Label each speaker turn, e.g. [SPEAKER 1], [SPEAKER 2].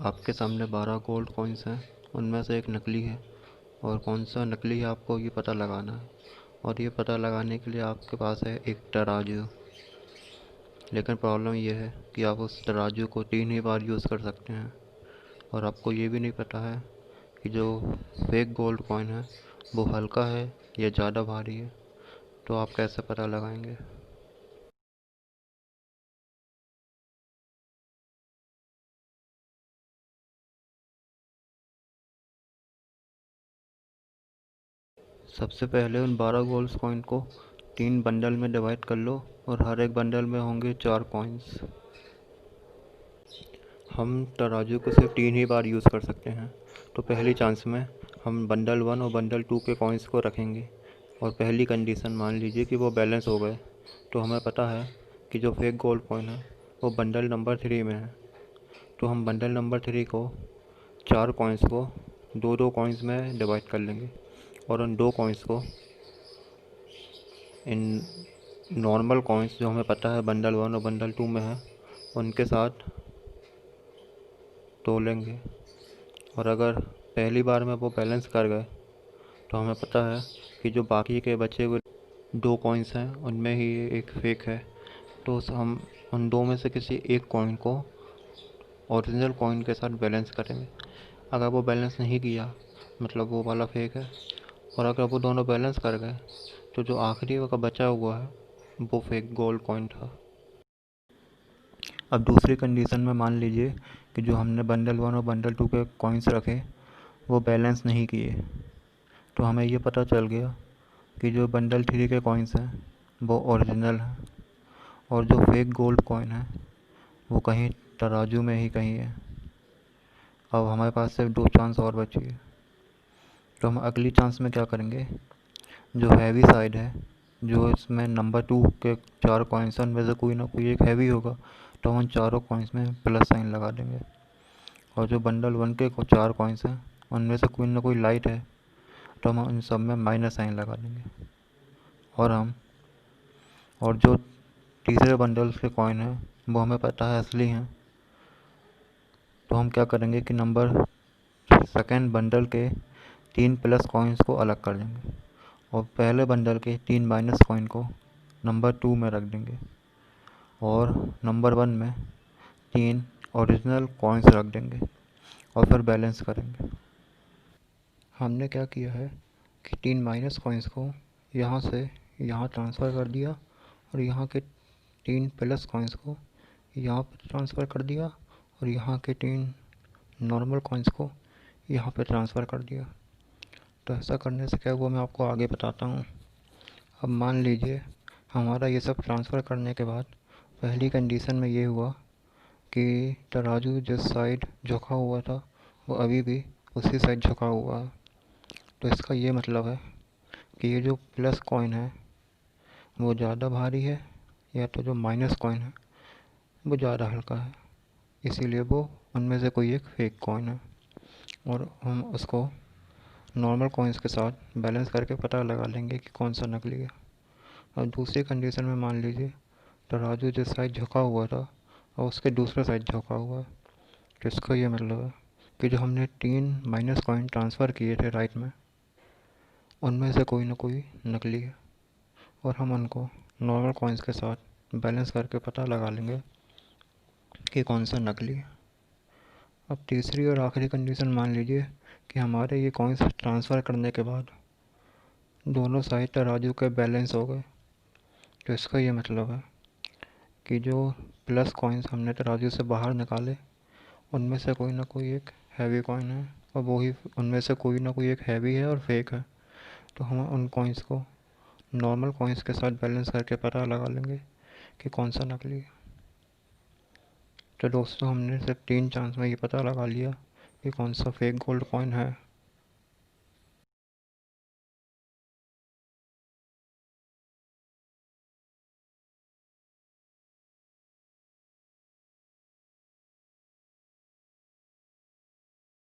[SPEAKER 1] आपके सामने 12 gold coins हैं, उनमें से एक नकली है। और कौन सा नकली है आपको ये पता लगाना है। और ये पता लगाने के लिए आपके पास है एक तराजू। लेकिन प्रॉब्लम ये है कि आप उस तराजू को 3 ही बार यूज़ कर सकते हैं। और आपको ये भी नहीं पता है कि जो फेक गोल्ड कॉइन है वो हल्का है या ज़्यादा भारी है। तो आप कैसे पता लगाएंगे? सबसे पहले उन 12 गोल्ड कॉइन को 3 बंडल में डिवाइड कर लो और हर एक बंडल में होंगे 4 कॉइन्स। हम तराजू को सिर्फ 3 ही बार यूज़ कर सकते हैं। तो पहली चांस में हम बंडल 1 और बंडल 2 के कॉइन्स को रखेंगे। और पहली कंडीशन मान लीजिए कि वो बैलेंस हो गए। तो हमें पता है कि जो फेक गोल्ड कॉइन है वो बंडल नंबर 3 में है। तो हम बंडल नंबर 3 को 4 कॉइन्स को दो दो कॉइन्स में डिवाइड कर लेंगे। और उन 2 कॉइन्स को इन नॉर्मल कॉइन्स जो हमें पता है बंडल 1 और बंडल 2 में है उनके साथ तोलेंगे। और अगर पहली बार में वो बैलेंस कर गए तो हमें पता है कि जो बाकी के बचे हुए 2 कॉइन्स हैं उनमें ही एक फेक है। तो हम उन 2 में से किसी एक कॉइन को ओरिजिनल कॉइन के साथ बैलेंस करेंगे। अगर वो बैलेंस नहीं किया मतलब वो वाला फेक है। और अगर वो दोनों बैलेंस कर गए तो जो आखिरी का बचा हुआ है वो फेक गोल्ड कॉइन था। अब दूसरी कंडीशन में मान लीजिए कि जो हमने बंडल 1 और बंडल 2 के कॉइन्स रखे वो बैलेंस नहीं किए। तो हमें ये पता चल गया कि जो बंडल 3 के कॉइन्स हैं वो ओरिजिनल हैं। और जो फेक गोल्ड कॉइन है वो कहीं तराजू में ही कहीं है। अब हमारे पास सिर्फ 2 चांस और बची है। तो हम अगली चांस में क्या करेंगे, जो हैवी साइड है, जो इसमें नंबर 2 के 4 कॉइन्स हैं उनमें से कोई ना कोई एक हैवी होगा। तो हम उन चारों कॉइन्स में प्लस साइन लगा देंगे। और जो बंडल 1 के 4 कॉइन्स हैं उनमें से कोई ना कोई लाइट है। तो हम उन सब में माइनस साइन लगा देंगे। और हम और जो तीसरे बंडल्स के कॉइन हैं वो हमें पता है असली हैं। तो हम क्या करेंगे कि नंबर सेकेंड बंडल के 3 प्लस कॉइन्स को अलग कर देंगे। और पहले बंडल के 3 माइनस कॉइन को नंबर 2 में रख देंगे। और नंबर 1 में 3 ओरिजिनल कॉइन्स रख देंगे। और फिर बैलेंस करेंगे। हमने क्या किया है कि 3 माइनस कॉइन्स को यहाँ से यहाँ ट्रांसफ़र कर दिया। और यहाँ के 3 प्लस कॉइन्स को यहाँ पर ट्रांसफ़र कर दिया। और यहाँ के 3 नॉर्मल कॉइन्स को यहाँ पे ट्रांसफ़र कर दिया। तो ऐसा करने से क्या हुआ मैं आपको आगे बताता हूँ। अब मान लीजिए हमारा ये सब ट्रांसफ़र करने के बाद पहली कंडीशन में ये हुआ कि तराजू जिस साइड झुका हुआ था वो अभी भी उसी साइड झुका हुआ है। तो इसका ये मतलब है कि ये जो प्लस कॉइन है वो ज़्यादा भारी है या तो जो माइनस कॉइन है वो ज़्यादा हल्का है। इसीलिए वो उनमें से कोई एक फेक कॉइन है। और हम उसको नॉर्मल कॉइन्स के साथ बैलेंस करके पता लगा लेंगे कि कौन सा नकली है। अब दूसरी कंडीशन में मान लीजिए तराजू जिस साइड झुका हुआ था और उसके दूसरे साइड झुका हुआ है। तो इसका ये मतलब है कि जो हमने 3 माइनस कॉइन ट्रांसफ़र किए थे राइट में उनमें से कोई ना कोई नकली है। और हम उनको नॉर्मल कॉइन्स के साथ बैलेंस करके पता लगा लेंगे कि कौन सा नकली है। अब तीसरी और आखिरी कंडीशन मान लीजिए कि हमारे ये कॉइन्स ट्रांसफ़र करने के बाद दोनों साइड तराजू के बैलेंस हो गए। तो इसका ये मतलब है कि जो प्लस कॉइन्स हमने तराजू से बाहर निकाले उनमें से कोई ना कोई एक हैवी कॉइन है। और वही उनमें से कोई ना कोई एक हैवी है और फेक है। तो हम उन कॉइन्स को नॉर्मल कॉइन्स के साथ बैलेंस करके पता लगा लेंगे कि कौन सा नकली है। तो दोस्तों हमने सिर्फ 3 चांस में ये पता लगा लिया कि कौन सा फेक गोल्ड कॉइन है